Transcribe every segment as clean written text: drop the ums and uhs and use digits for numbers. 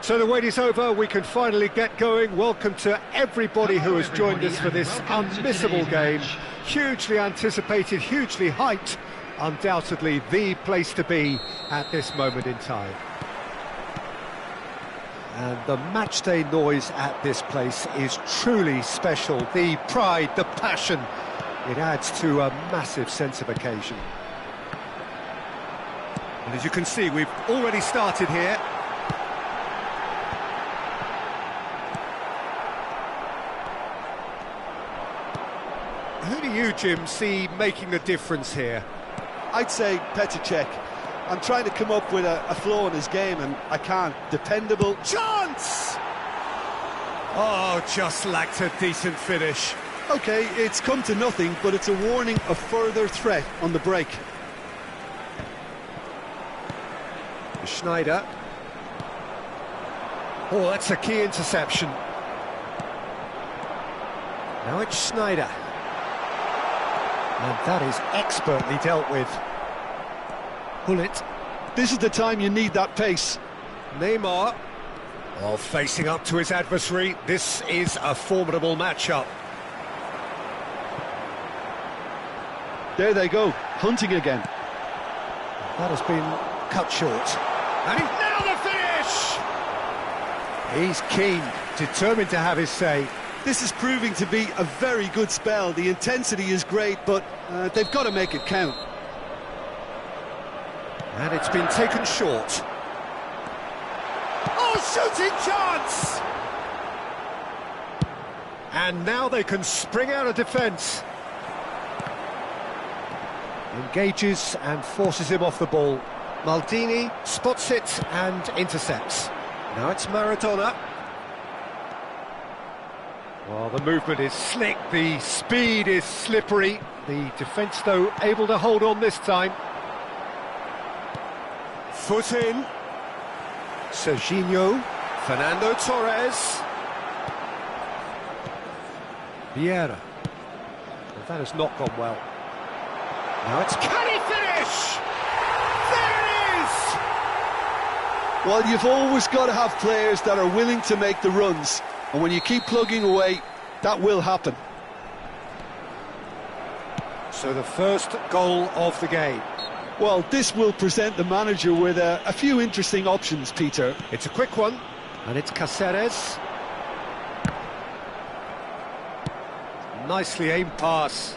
So the wait is over, we can finally get going. Welcome to everybody who has joined us for this unmissable game. Hugely anticipated, hugely hyped, undoubtedly the place to be at this moment in time. And the matchday noise at this place is truly special. The pride, the passion, it adds to a massive sense of occasion. And as you can see, we've already started here. Who do you, Jim, see making the difference here? I'd say Petr Cech. I'm trying to come up with a flaw in his game and I can't. Dependable. Chance! Oh, just lacked a decent finish. OK, it's come to nothing, but it's a warning of further threat on the break. Schneider. Oh, that's a key interception. Now it's Schneider. And that is expertly dealt with. Gullit. This is the time you need that pace. Neymar. Well, facing up to his adversary, this is a formidable matchup. There they go, hunting again. That has been cut short. And now the finish! He's keen, determined to have his say. This is proving to be a very good spell. The intensity is great, but they've got to make it count. And it's been taken short. Oh, shooting chance! And now they can spring out of defence. Engages and forces him off the ball. Maldini spots it and intercepts. Now it's Maradona. Well, the movement is slick, the speed is slippery. The defence, though, able to hold on this time. Foot in. Serginho. Fernando Torres. Vieira. Well, that has not gone well. Now it's... Can he finish? There it is! Well, you've always got to have players that are willing to make the runs. And when you keep plugging away, that will happen. So the first goal of the game. Well, this will present the manager with a few interesting options, Peter. It's a quick one, and it's Cáceres. Nicely aimed pass.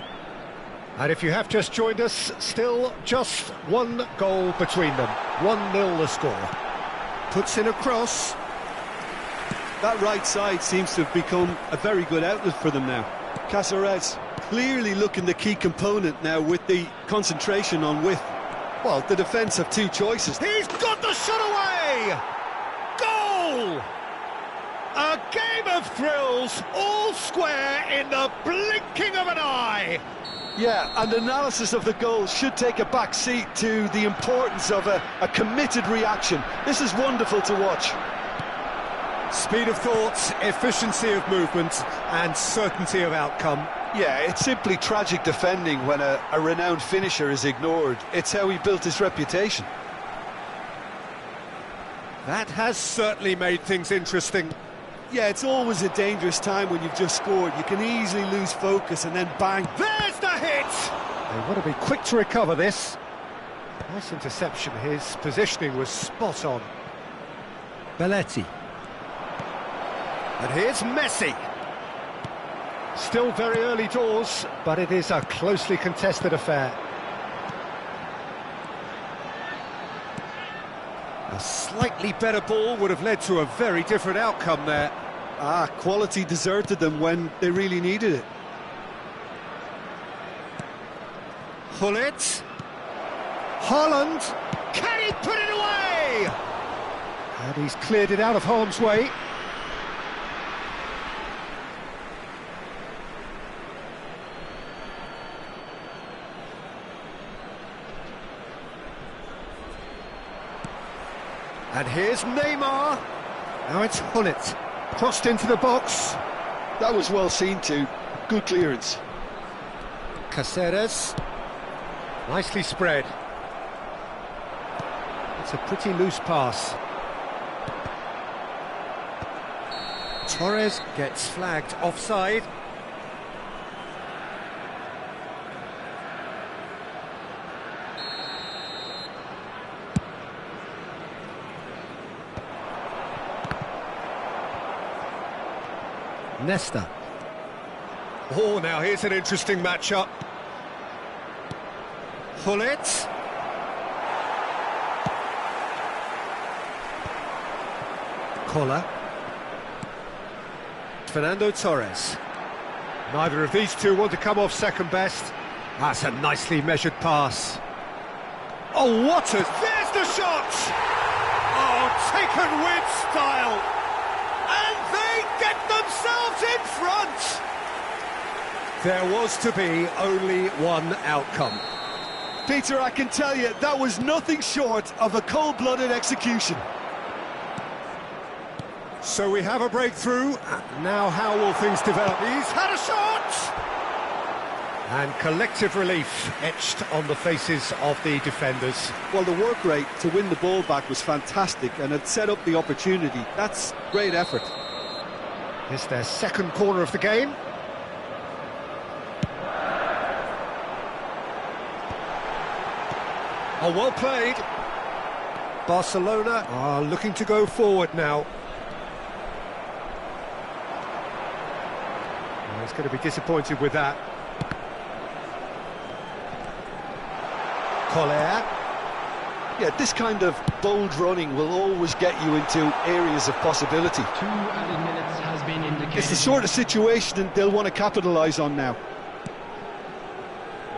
And if you have just joined us, still just one goal between them. 1-0 the score. Puts in a cross. That right side seems to have become a very good outlet for them now. Cáceres clearly looking the key component now with the concentration on width. Well, the defence have two choices. He's got the shot away! Goal! A game of thrills, all square in the blinking of an eye. Yeah, and analysis of the goal should take a back seat to the importance of a committed reaction. This is wonderful to watch. Speed of thought, efficiency of movement, and certainty of outcome. Yeah, it's simply tragic defending when a renowned finisher is ignored. It's how he built his reputation. That has certainly made things interesting. Yeah, it's always a dangerous time when you've just scored. You can easily lose focus and then bang. There's the hit! They want to be quick to recover this. Nice interception. His positioning was spot on. Belletti. And here's Messi. Still very early doors, but it is a closely contested affair. A slightly better ball would have led to a very different outcome there. Quality deserted them when they really needed it. Gullit. Haaland. Can he put it away? And he's cleared it out of harm's way. And here's Neymar. Now it's Gullit. Crossed into the box. That was well seen too. Good clearance. Cáceres. Nicely spread. It's a pretty loose pass. Torres gets flagged offside. Nesta. Oh, now here's an interesting matchup. Hullet. Koller. Fernando Torres. Neither of these two want to come off second best. That's a nicely measured pass. Oh, what a... There's the shot! Oh, taken with style. And they get themselves in front! There was to be only one outcome. Peter, I can tell you, that was nothing short of a cold-blooded execution. So we have a breakthrough. Now how will things develop? He's had a shot! And collective relief etched on the faces of the defenders. Well, the work rate to win the ball back was fantastic, and it set up the opportunity. That's great effort. It's their second corner of the game. Oh, well played. Barcelona are looking to go forward now. Oh, he's going to be disappointed with that. Koller. Yeah, this kind of bold running will always get you into areas of possibility. 2 added minutes has been indicated. It's the sort of situation they'll want to capitalise on now.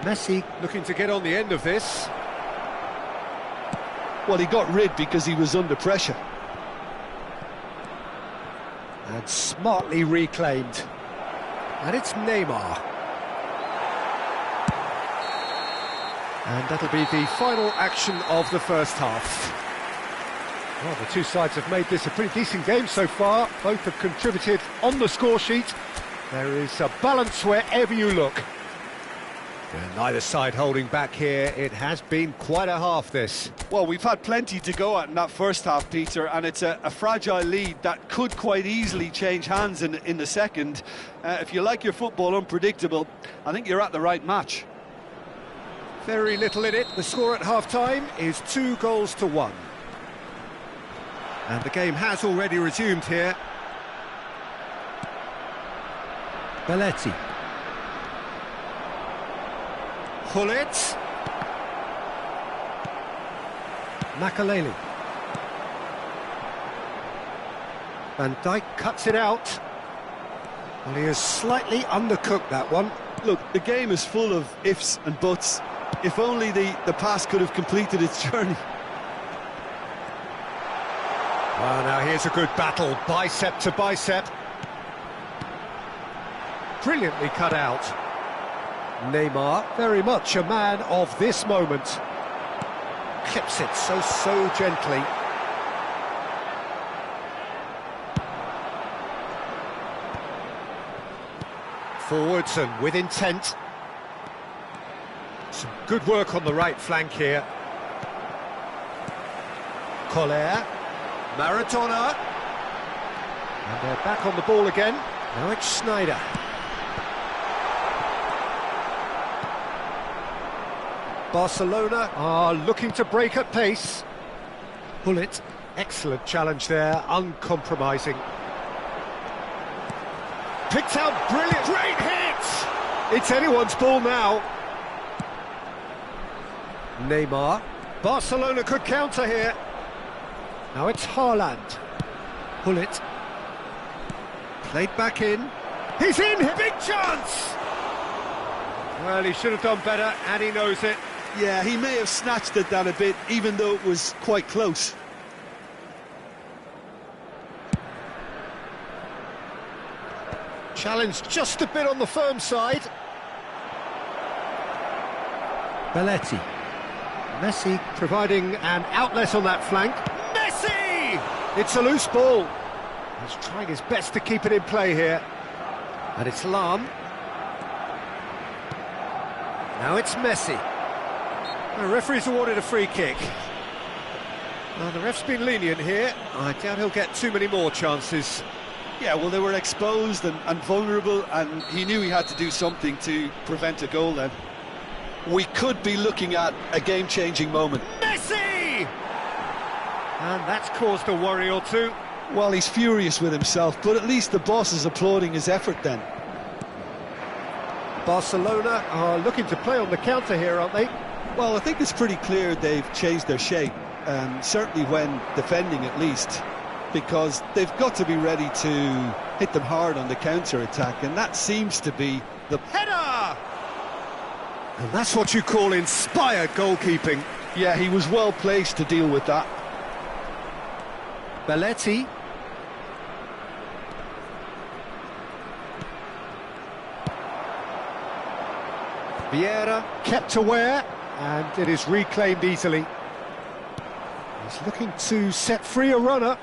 Messi looking to get on the end of this. Well, he got rid because he was under pressure. And smartly reclaimed. And it's Neymar. And that'll be the final action of the first half. Well, the two sides have made this a pretty decent game so far. Both have contributed on the score sheet. There is a balance wherever you look. And neither side holding back here. It has been quite a half, this. Well, we've had plenty to go at in that first half, Peter, and it's a fragile lead that could quite easily change hands in the second. If you like your football unpredictable, I think you're at the right match. Very little in it. The score at half-time is 2-1. And the game has already resumed here. Belletti. Hullet. Makaleli. Van Dijk cuts it out. Well, he has slightly undercooked that one. Look, the game is full of ifs and buts. If only the pass could have completed its journey. Well, now here's a good battle, bicep to bicep. Brilliantly cut out. Neymar, very much a man of this moment. Clips it so gently. Forwards and with intent. Some good work on the right flank here. Koller. Maradona. And they're back on the ball again. Now it's Schneider. Barcelona are looking to break at pace. Hullet, excellent challenge there, uncompromising. Picked out brilliant, great hit! It's anyone's ball now. Neymar, Barcelona could counter here. Now it's Haaland. Hullet. Played back in. He's in, big chance! Well, he should have done better, and he knows it. Yeah, he may have snatched at that a bit, even though it was quite close. Challenge just a bit on the firm side. Belletti. Messi providing an outlet on that flank. Messi! It's a loose ball. He's trying his best to keep it in play here. And it's Lahm. Now it's Messi. The referee's awarded a free kick. Well, the ref's been lenient here. I doubt he'll get too many more chances. Yeah, well, they were exposed and vulnerable, and he knew he had to do something to prevent a goal then. We could be looking at a game-changing moment. Messi! And that's caused a worry or two. Well, he's furious with himself, but at least the boss is applauding his effort then. Barcelona are looking to play on the counter here, aren't they? Well, I think it's pretty clear they've changed their shape, certainly when defending at least, because they've got to be ready to hit them hard on the counter-attack, and that seems to be the header! And that's what you call inspired goalkeeping. Yeah, he was well placed to deal with that. Belletti. Vieira kept aware, and it is reclaimed easily. He's looking to set free a runner.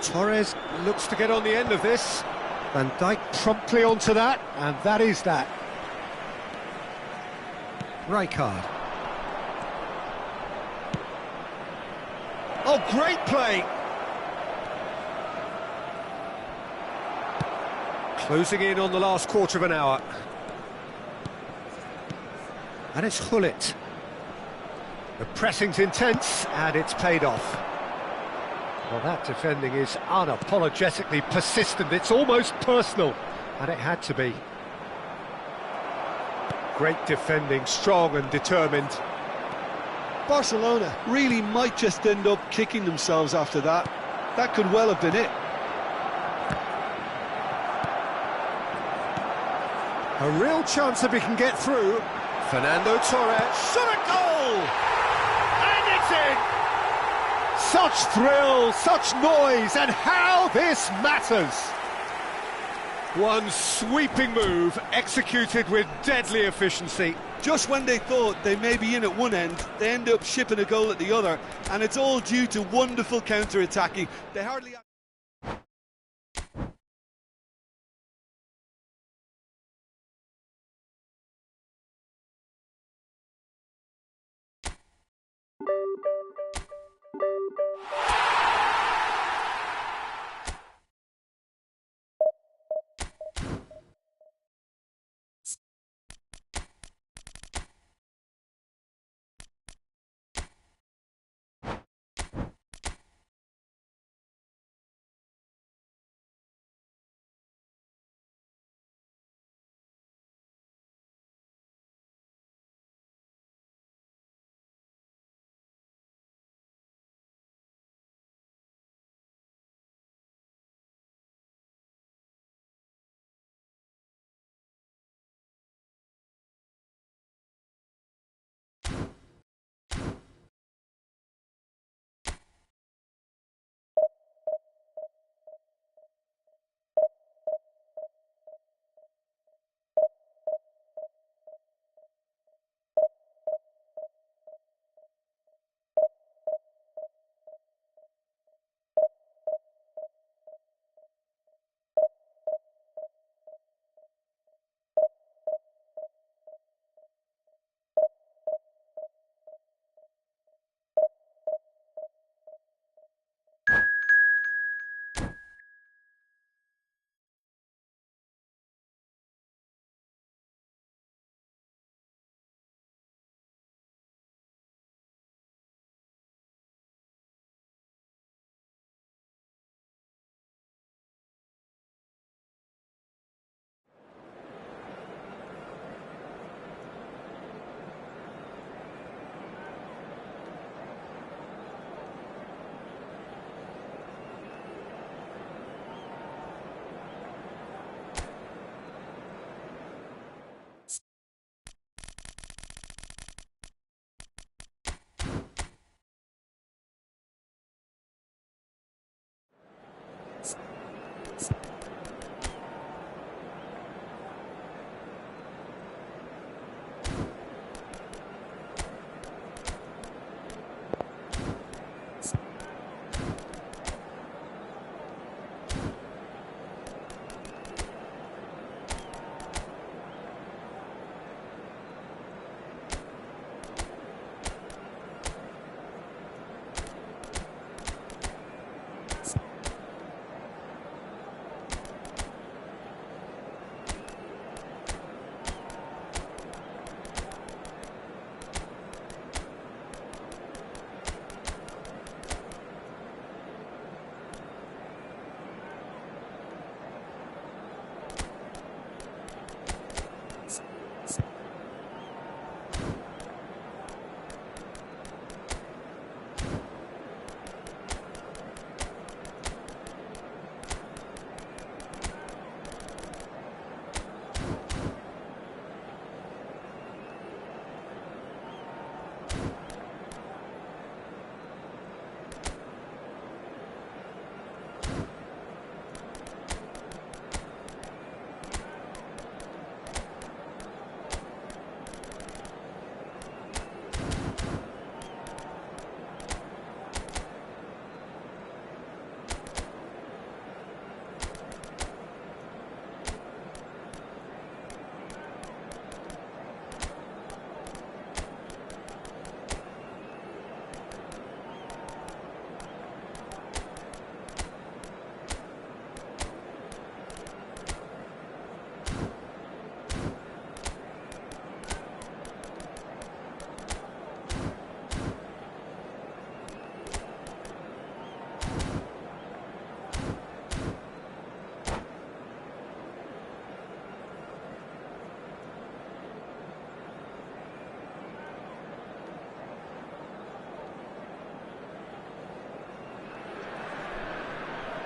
Torres looks to get on the end of this. Van Dijk promptly onto that, and that is that. Rijkaard. Oh, great play! Closing in on the last quarter of an hour. And it's Hullet. The pressing's intense, and it's paid off. Well, that defending is unapologetically persistent. It's almost personal, and it had to be. Great defending, strong and determined. Barcelona really might just end up kicking themselves after that. That could well have been it. A real chance if he can get through. Fernando Torres, shot a goal! And it's in! Such thrill, such noise, and how this matters! One sweeping move, executed with deadly efficiency. Just when they thought they may be in at one end, they end up shipping a goal at the other, and it's all due to wonderful counter-attacking. They hardly...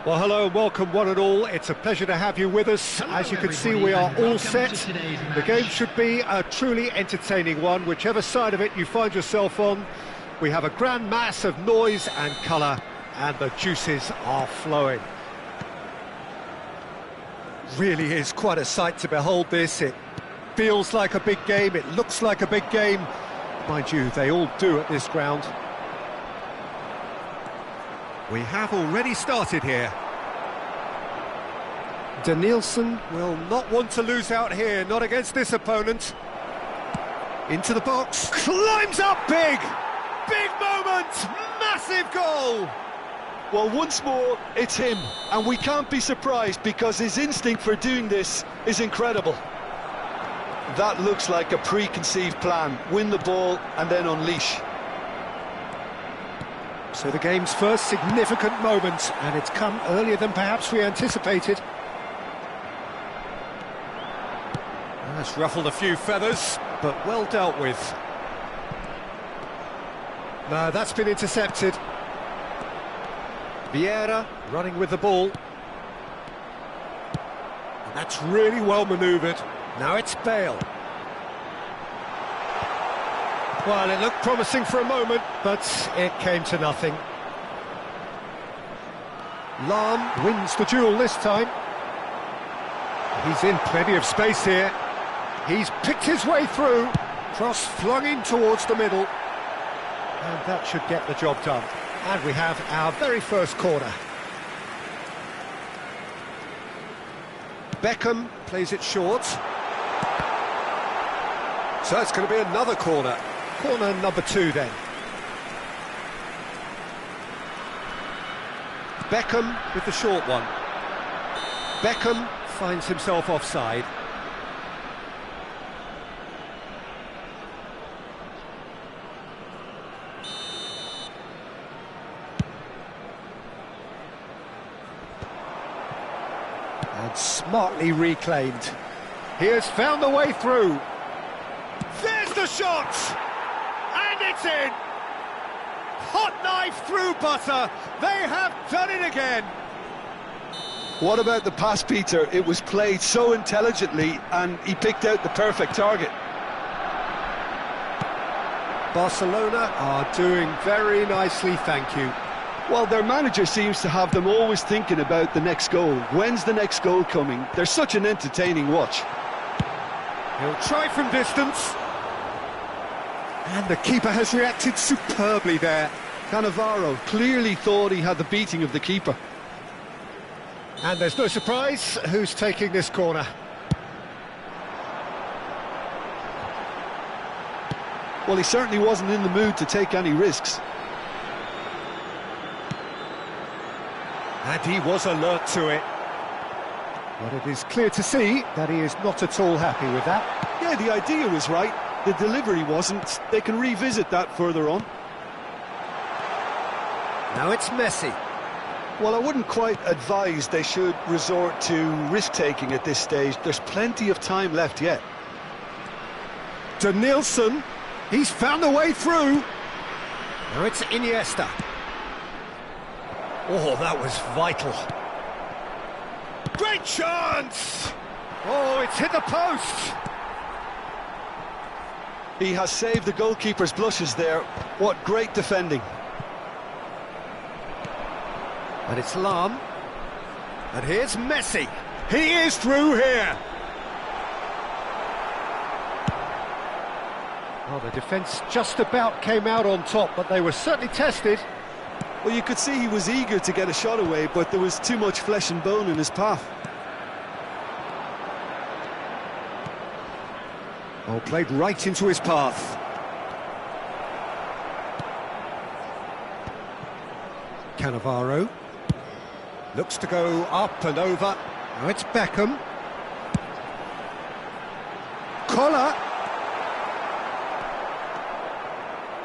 Well, hello and welcome one and all. It's a pleasure to have you with us. Hello, As you can see, everybody, we are and all welcome set. to today's The match. game should be a truly entertaining one, whichever side of it you find yourself on. We have a grand mass of noise and colour, and the juices are flowing. Really is quite a sight to behold this. It feels like a big game, it looks like a big game. Mind you, they all do at this ground. We have already started here. Danielson will not want to lose out here, not against this opponent. Into the box, climbs up big! Big moment, massive goal! Well, once more, it's him, and we can't be surprised because his instinct for doing this is incredible. That looks like a preconceived plan. Win the ball and then unleash. So the game's first significant moment, and it's come earlier than perhaps we anticipated. That's ruffled a few feathers, but well dealt with. No, that's been intercepted. Vieira running with the ball. And that's really well manoeuvred. Now it's Bale. Well, it looked promising for a moment, but it came to nothing. Lahm wins the duel this time. He's in plenty of space here. He's picked his way through. Cross flung in towards the middle. And that should get the job done. And we have our very first corner. Beckham plays it short. So it's going to be another corner. Corner number 2 then. Beckham with the short one. Beckham finds himself offside. And smartly reclaimed. He has found the way through. There's the shot! And it's in! Hot knife through butter. They have done it again. What about the pass, Peter? It was played so intelligently and he picked out the perfect target. Barcelona are doing very nicely, thank you. Well, their manager seems to have them always thinking about the next goal. When's the next goal coming? They're such an entertaining watch. He'll try from distance. And the keeper has reacted superbly there. Cannavaro clearly thought he had the beating of the keeper. And there's no surprise who's taking this corner. Well, he certainly wasn't in the mood to take any risks. And he was alert to it. But it is clear to see that he is not at all happy with that. Yeah, the idea was right. The delivery wasn't. They can revisit that further on. Now it's Messi. Well, I wouldn't quite advise they should resort to risk-taking at this stage. There's plenty of time left yet. Danielson, he's found the way through. Now it's Iniesta. Oh, that was vital. Great chance! Oh, it's hit the post. He has saved the goalkeeper's blushes there. What great defending. And it's Lahm. And here's Messi. He is through here. Well, the defence just about came out on top, but they were certainly tested. Well, you could see he was eager to get a shot away, but there was too much flesh and bone in his path. Oh, played right into his path. Cannavaro. Looks to go up and over. Now it's Beckham. Collar.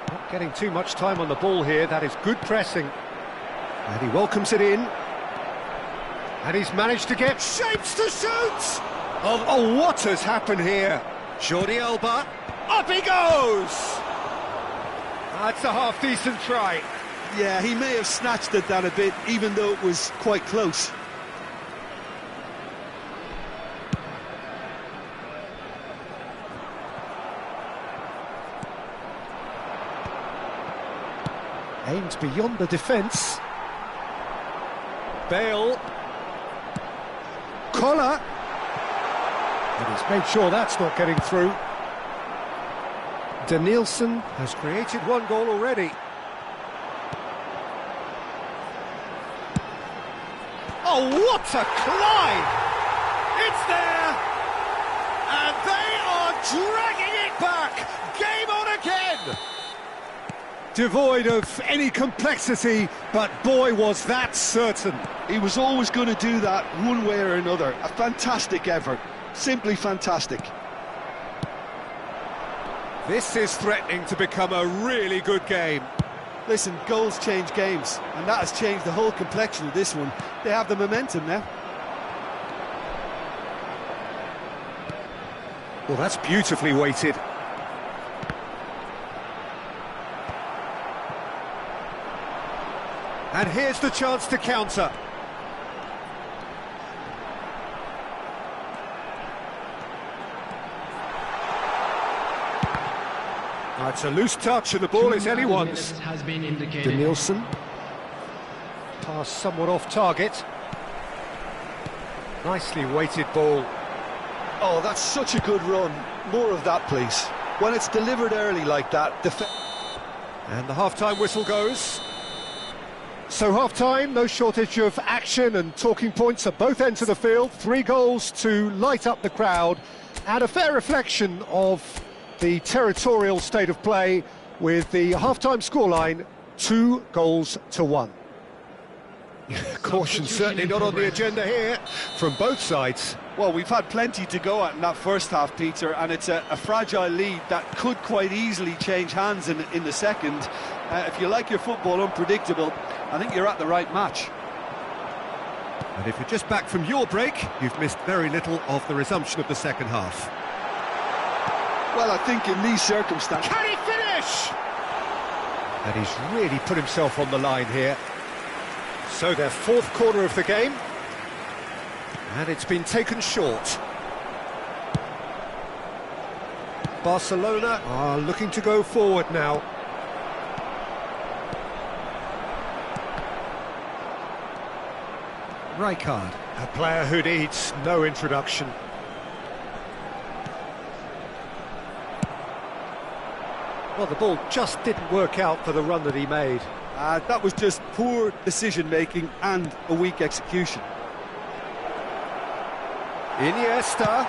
Not getting too much time on the ball here. That is good pressing. And he welcomes it in. And he's managed to get shapes to shoot! Oh, what has happened here? Jordi Alba. Up he goes! That's a half-decent try. Yeah, he may have snatched at that a bit, even though it was quite close. Aimed beyond the defence. Bale. Collar. And he's made sure that's not getting through. Danielson has created one goal already. Oh, what a climb! It's there! And they are dragging it back! Game on again! Devoid of any complexity, but boy, was that certain. He was always going to do that one way or another. A fantastic effort. Simply fantastic. This is threatening to become a really good game. Listen, goals change games, and that has changed the whole complexion of this one. They have the momentum now. Well, that's beautifully weighted. And here's the chance to counter. It's a loose touch and the ball is anyone's. Has been indicated. Danielson. Pass somewhat off target. Nicely weighted ball. Oh, that's such a good run. More of that, please. When it's delivered early like that, and the half-time whistle goes. So half-time, no shortage of action and talking points at both ends of the field. 3 goals to light up the crowd, and a fair reflection of the territorial state of play, with the half-time scoreline 2-1. Caution certainly not on the agenda here from both sides. Well, we've had plenty to go at in that first half, Peter, and it's a fragile lead that could quite easily change hands in the second. If you like your football unpredictable, I think you're at the right match. And if you're just back from your break, you've missed very little of the resumption of the second half. Well, I think in these circumstances... Can he finish? And he's really put himself on the line here. So their 4th corner of the game. And it's been taken short. Barcelona are looking to go forward now. Rijkaard, a player who needs no introduction. Well, the ball just didn't work out for the run that he made. That was just poor decision-making and a weak execution. Iniesta.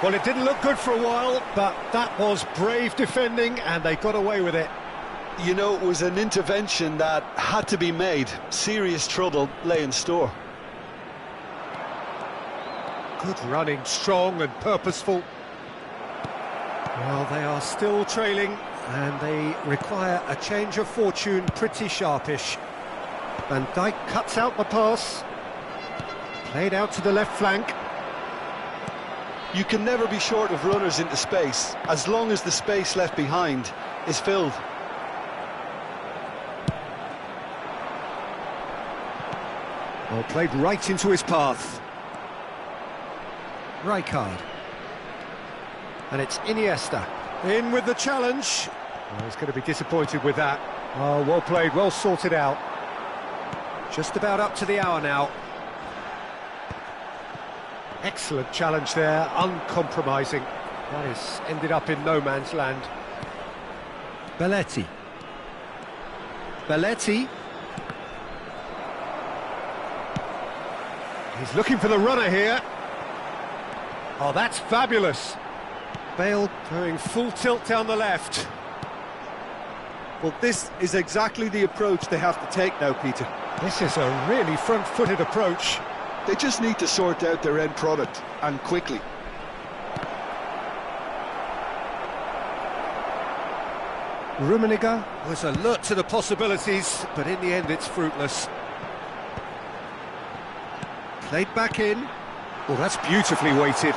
Well, it didn't look good for a while, but that was brave defending, and they got away with it. You know, it was an intervention that had to be made. Serious trouble lay in store. Good running, strong and purposeful. Well, they are still trailing, and they require a change of fortune pretty sharpish. Van Dijk cuts out the pass. Played out to the left flank. You can never be short of runners into space, as long as the space left behind is filled. Well, played right into his path. Rijkaard. And it's Iniesta. In with the challenge. Oh, he's going to be disappointed with that. Oh, well played, well sorted out. Just about up to the hour now. Excellent challenge there, uncompromising. That has ended up in no man's land. Belletti. Belletti. He's looking for the runner here. Oh, that's fabulous. Bale going full tilt down the left. Well, this is exactly the approach they have to take now, Peter. This is a really front-footed approach. They just need to sort out their end product, and quickly. Rummenigge was alert to the possibilities, but in the end it's fruitless. Played back in. Oh, that's beautifully weighted.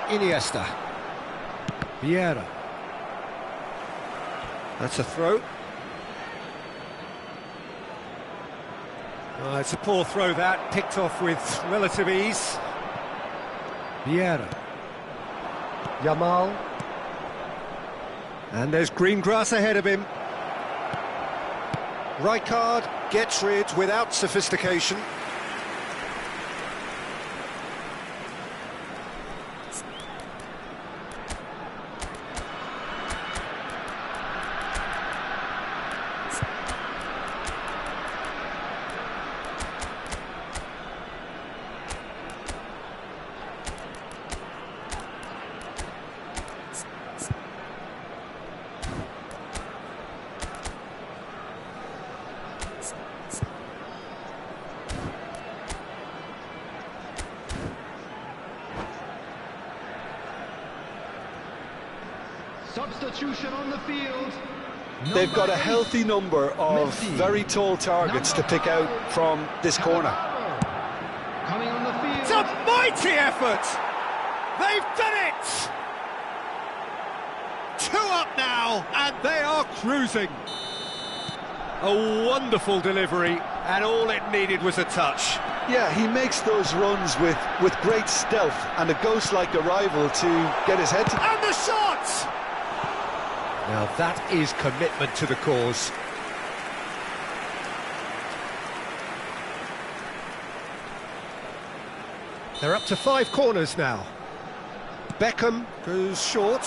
Iniesta. Vieira. That's a throw. It's a poor throw that, picked off with relative ease. Vieira. Yamal. And there's green grass ahead of him. Rijkaard gets rid without sophistication. Substitution on the field. They've got a healthy number of very tall targets to pick out from this corner. Coming on the field. It's a mighty effort! They've done it! 2 up now, and they are cruising. A wonderful delivery, and all it needed was a touch. Yeah, he makes those runs with great stealth and a ghost-like arrival to get his head to... And the shot! Now that is commitment to the cause. They're up to 5 corners now. Beckham goes short.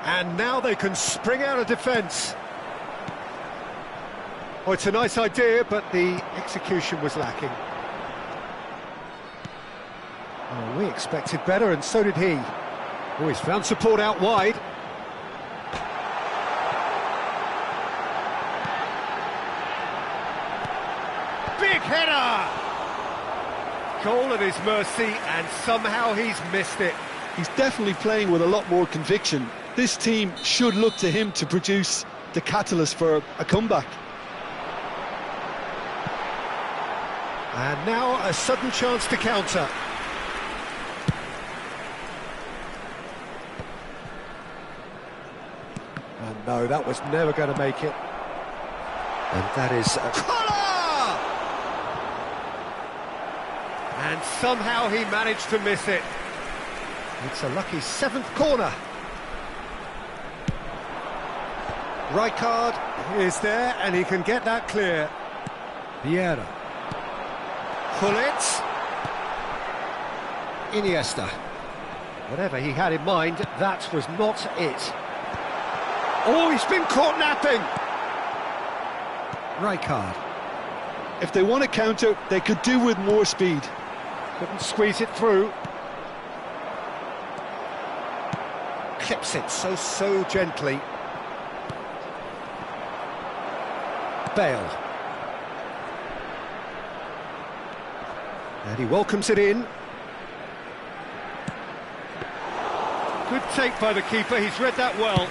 And now they can spring out of defence. Oh, it's a nice idea, but the execution was lacking. Oh, we expected better, and so did he. Oh, he's found support out wide. Big header! Goal at his mercy, and somehow he's missed it. He's definitely playing with a lot more conviction. This team should look to him to produce the catalyst for a comeback. And now a sudden chance to counter. And no, that was never going to make it. And that is a collar! And somehow he managed to miss it. It's a lucky 7th corner. Rijkaard is there, and he can get that clear. Vieira. Gullit. Iniesta. Whatever he had in mind, that was not it. Oh, he's been caught napping! Rijkaard. If they want to counter, they could do with more speed. Couldn't squeeze it through. Clips it so gently. Bale. And he welcomes it in. Good take by the keeper, he's read that well.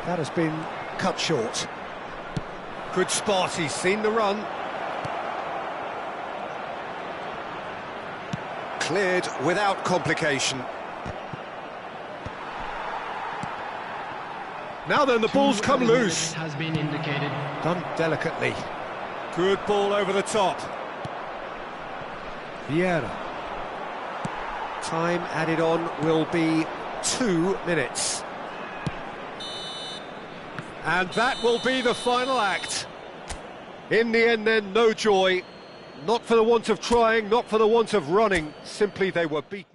That has been cut short. Good spot, he's seen the run. Cleared without complication. Now then, the ball's come loose. Has been indicated. Done delicately. Good ball over the top. Vieira. Time added on will be 2 minutes. And that will be the final act. In the end then, no joy. Not for the want of trying, not for the want of running. Simply they were beaten.